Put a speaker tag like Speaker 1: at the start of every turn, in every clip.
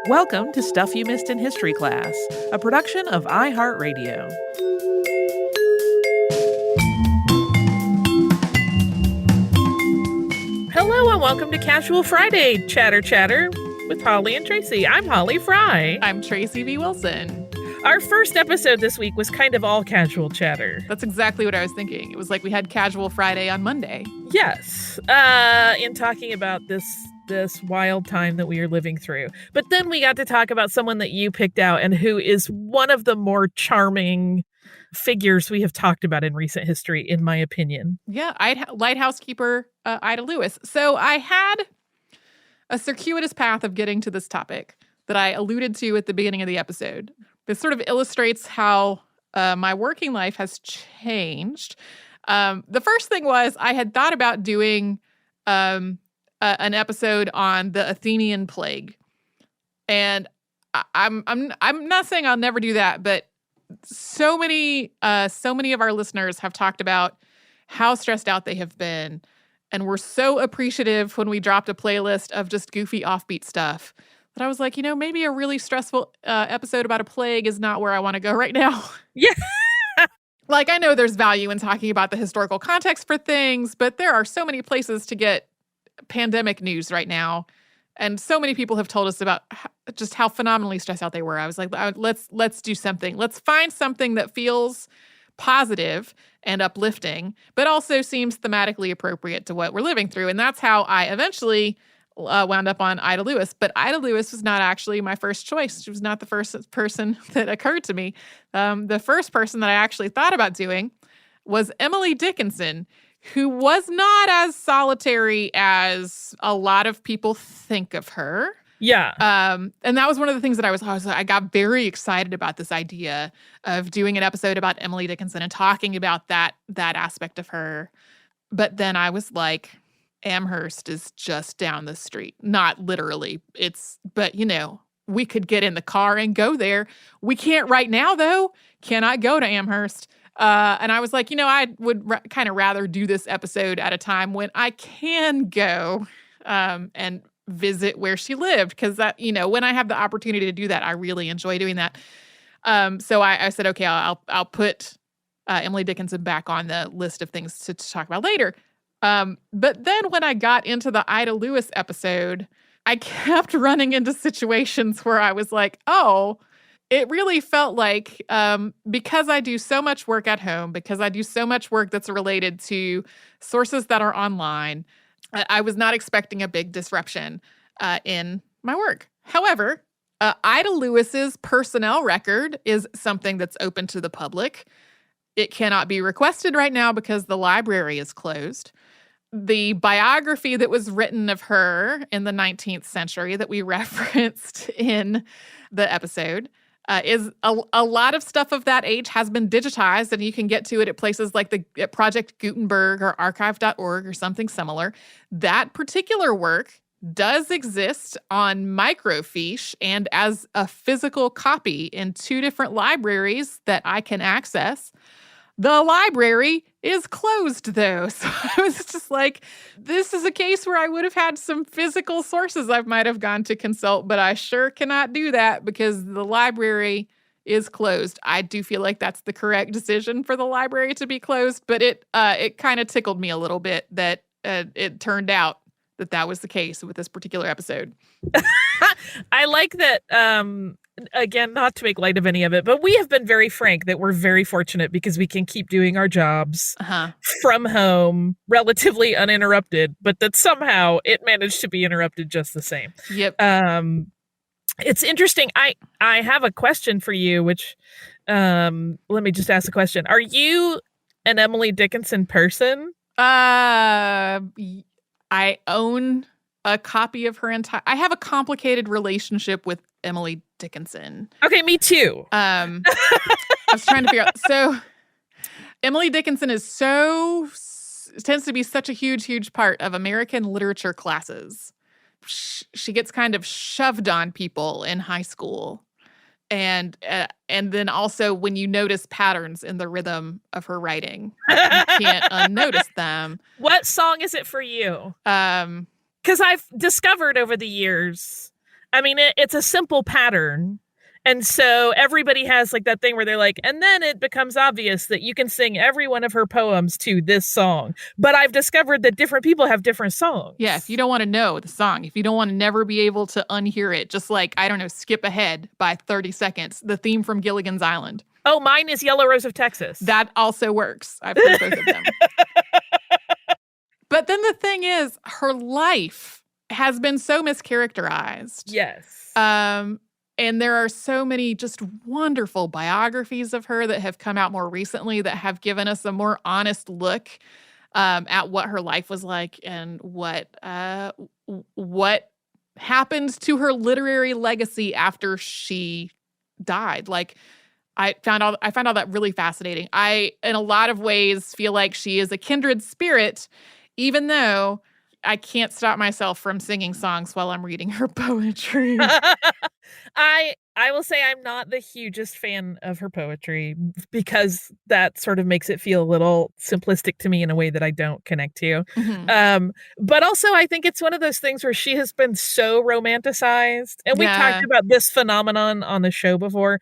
Speaker 1: Welcome to Stuff You Missed in History Class, a production of iHeartRadio. Hello and welcome to Casual Friday Chatter with Holly and Tracy. I'm Holly Fry.
Speaker 2: I'm Tracy V. Wilson.
Speaker 1: Our first episode this week was kind of all casual chatter.
Speaker 2: That's exactly what I was thinking. It was like we had Casual Friday on Monday.
Speaker 1: Yes, in talking about this wild time that we are living through. But then we got to talk about someone that you picked out and who is one of the more charming figures we have talked about in recent history, in my opinion.
Speaker 2: Yeah, lighthouse keeper Ida Lewis. So I had a circuitous path of getting to this topic that I alluded to at the beginning of the episode. This sort of illustrates how my working life has changed. The first thing was I had thought about doing an episode on the Athenian plague, and I'm not saying I'll never do that, but so many of our listeners have talked about how stressed out they have been, and were so appreciative when we dropped a playlist of just goofy offbeat stuff that I was like, maybe a really stressful episode about a plague is not where I want to go right now.
Speaker 1: Yeah.
Speaker 2: Like, I know there's value in talking about the historical context for things, but there are so many places to get pandemic news right now, and so many people have told us about just how phenomenally stressed out they were. I was like, let's do something. Let's find something that feels positive and uplifting, but also seems thematically appropriate to what we're living through. And that's how I eventually wound up on Ida Lewis. But Ida Lewis was not actually my first choice. She was not the first person that occurred to me. The first person that I actually thought about doing was Emily Dickinson, who was not as solitary as a lot of people think of her.
Speaker 1: Yeah.
Speaker 2: And that was one of the things that I got very excited about, this idea of doing an episode about Emily Dickinson and talking about that aspect of her. But then I was like, Amherst is just down the street. Not literally. But we could get in the car and go there. We can't right now, though. Cannot go to Amherst. And I was like, I would kind of rather do this episode at a time when I can go and visit where she lived. Because when I have the opportunity to do that, I really enjoy doing that. So I said, okay, I'll put Emily Dickinson back on the list of things to talk about later. But then when I got into the Ida Lewis episode, I kept running into situations where I was like, oh, it really felt like, because I do so much work at home, because I do so much work that's related to sources that are online, I was not expecting a big disruption in my work. However, Ida Lewis's personnel record is something that's open to the public. It cannot be requested right now because the library is closed. The biography that was written of her in the 19th century that we referenced in the episode is a lot of stuff of that age has been digitized, and you can get to it at places like at Project Gutenberg or archive.org or something similar. That particular work does exist on microfiche and as a physical copy in 2 different libraries that I can access. The library is closed, though. So I was just like, this is a case where I would have had some physical sources I might have gone to consult, but I sure cannot do that because the library is closed. I do feel like that's the correct decision for the library to be closed, but it kind of tickled me a little bit that it turned out that was the case with this particular episode.
Speaker 1: I like that, again, not to make light of any of it, but we have been very frank that we're very fortunate because we can keep doing our jobs from home relatively uninterrupted, but that somehow it managed to be interrupted just the same.
Speaker 2: Yep.
Speaker 1: It's interesting. I have a question for you, which, let me just ask a question. Are you an Emily Dickinson person?
Speaker 2: I own a copy of her I have a complicated relationship with Emily Dickinson.
Speaker 1: Okay, me too.
Speaker 2: I was trying to figure out. So Emily Dickinson tends to be such a huge part of American literature classes. She gets kind of shoved on people in high school. And then also when you notice patterns in the rhythm of her writing, you can't unnotice them.
Speaker 1: What song is it for you? Because I've discovered over the years, I mean, it's a simple pattern. And so everybody has like that thing where they're like, and then it becomes obvious that you can sing every one of her poems to this song. But I've discovered that different people have different songs.
Speaker 2: Yeah, if you don't want to know the song, if you don't want to never be able to unhear it, just like, I don't know, skip ahead by 30 seconds, the theme from Gilligan's Island.
Speaker 1: Oh, mine is Yellow Rose of Texas.
Speaker 2: That also works. I've heard both of them. But then the thing is, her life has been so mischaracterized.
Speaker 1: Yes.
Speaker 2: And there are so many just wonderful biographies of her that have come out more recently that have given us a more honest look at what her life was like and what happened to her literary legacy after she died. Like, I found all that really fascinating. I, in a lot of ways, feel like she is a kindred spirit, even though I can't stop myself from singing songs while I'm reading her poetry.
Speaker 1: I will say I'm not the hugest fan of her poetry because that sort of makes it feel a little simplistic to me in a way that I don't connect to. Mm-hmm. But also I think it's one of those things where she has been so romanticized. And we talked about this phenomenon on the show before.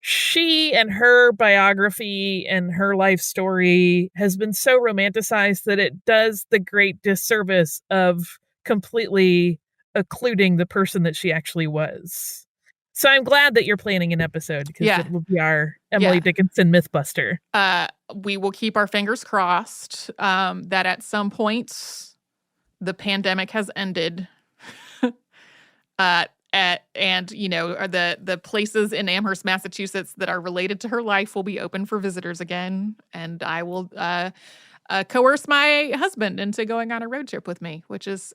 Speaker 1: She and her biography and her life story has been so romanticized that it does the great disservice of completely occluding the person that she actually was. So I'm glad that you're planning an episode because it will be our Emily Dickinson Mythbuster.
Speaker 2: We will keep our fingers crossed that at some point the pandemic has ended. And, you know, the places in Amherst, Massachusetts that are related to her life will be open for visitors again. And I will coerce my husband into going on a road trip with me, which is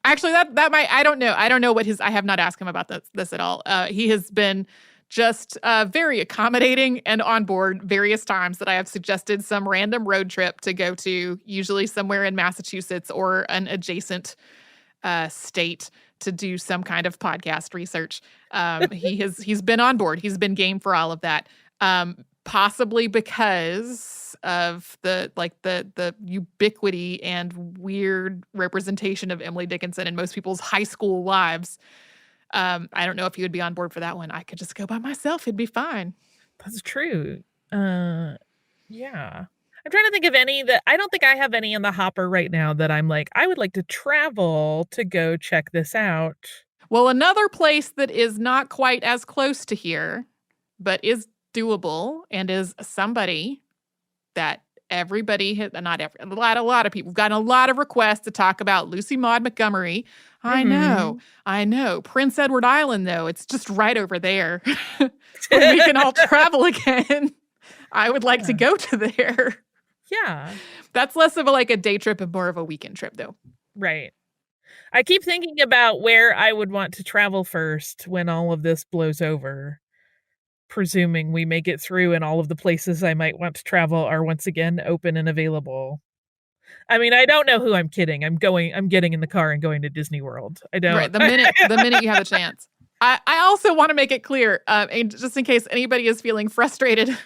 Speaker 2: actually that might, I don't know. I don't know what I have not asked him about this at all. He has been just very accommodating and on board various times that I have suggested some random road trip to go to, usually somewhere in Massachusetts or an adjacent state, to do some kind of podcast research. He's been on board. He's been game for all of that. Possibly because of the ubiquity and weird representation of Emily Dickinson in most people's high school lives. I don't know if you would be on board for that one. I could just go by myself. It'd be fine.
Speaker 1: That's true. Yeah. I'm trying to think of any that I don't think I have any in the hopper right now that I'm like, I would like to travel to go check this out.
Speaker 2: Well, another place that is not quite as close to here, but is doable and is somebody that everybody a lot of people have gotten a lot of requests to talk about Lucy Maud Montgomery. Mm-hmm. I know. Prince Edward Island, though, it's just right over there. When we can all travel again, I would like to go to there.
Speaker 1: Yeah.
Speaker 2: That's less of a day trip and more of a weekend trip, though.
Speaker 1: Right. I keep thinking about where I would want to travel first when all of this blows over, presuming we make it through and all of the places I might want to travel are once again open and available. I mean, I don't know who I'm kidding. I'm getting in the car and going to Disney World. I don't.
Speaker 2: Right. The minute you have a chance. I also want to make it clear, and just in case anybody is feeling frustrated,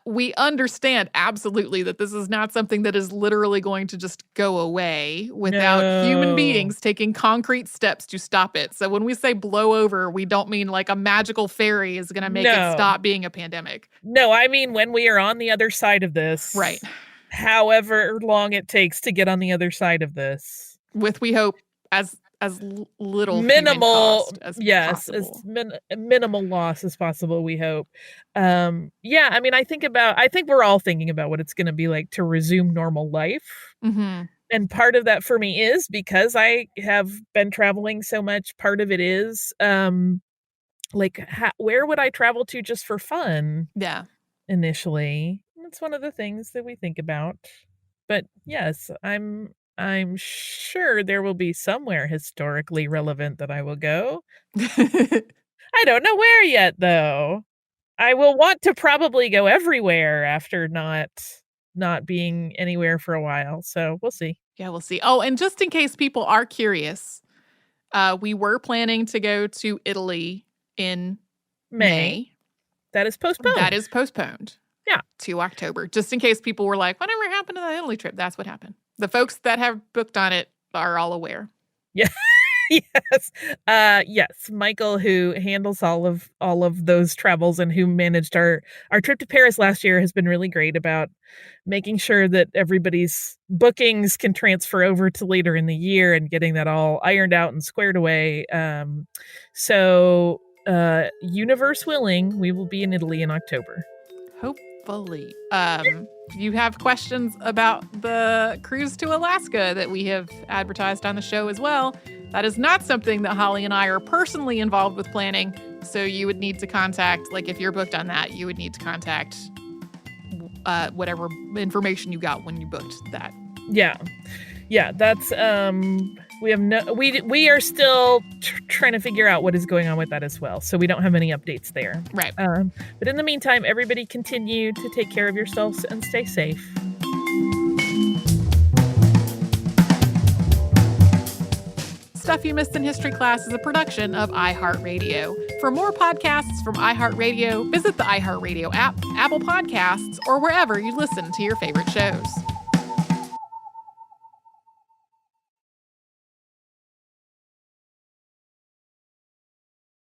Speaker 2: we understand absolutely that this is not something that is literally going to just go away without human beings taking concrete steps to stop it. So when we say blow over, we don't mean like a magical fairy is going to make it stop being a pandemic.
Speaker 1: No, I mean when we are on the other side of this.
Speaker 2: Right.
Speaker 1: However long it takes to get on the other side of this.
Speaker 2: With, we hope, as little
Speaker 1: minimal
Speaker 2: cost as
Speaker 1: possible. As minimal loss as possible, we hope. I mean, I think we're all thinking about what it's going to be like to resume normal life.
Speaker 2: Mm-hmm.
Speaker 1: And part of that for me is because I have been traveling so much. Part of it is where would I travel to just for fun?
Speaker 2: Yeah.
Speaker 1: Initially, it's one of the things that we think about. But yes, I'm sure there will be somewhere historically relevant that I will go. I don't know where yet, though. I will want to probably go everywhere after not being anywhere for a while. So we'll see.
Speaker 2: Yeah, we'll see. Oh, and just in case people are curious, we were planning to go to Italy in May.
Speaker 1: That is postponed. Yeah.
Speaker 2: To October. Just in case people were like, whatever happened to the Italy trip? That's what happened. The folks that have booked on it are all aware.
Speaker 1: Yeah. Yes. Yes. Michael, who handles all of those travels and who managed our trip to Paris last year, has been really great about making sure that everybody's bookings can transfer over to later in the year and getting that all ironed out and squared away. So universe willing, we will be in Italy in October.
Speaker 2: Hopefully. You have questions about the cruise to Alaska that we have advertised on the show as well. That is not something that Holly and I are personally involved with planning. So you would need to contact, like if you're booked on that, you would need to contact whatever information you got when you booked that.
Speaker 1: Yeah. Yeah, that's we are still trying to figure out what is going on with that as well. So we don't have any updates there.
Speaker 2: Right.
Speaker 1: But in the meantime, everybody continue to take care of yourselves and stay safe.
Speaker 2: Stuff You Missed in History Class is a production of iHeartRadio. For more podcasts from iHeartRadio, visit the iHeartRadio app, Apple Podcasts, or wherever you listen to your favorite shows.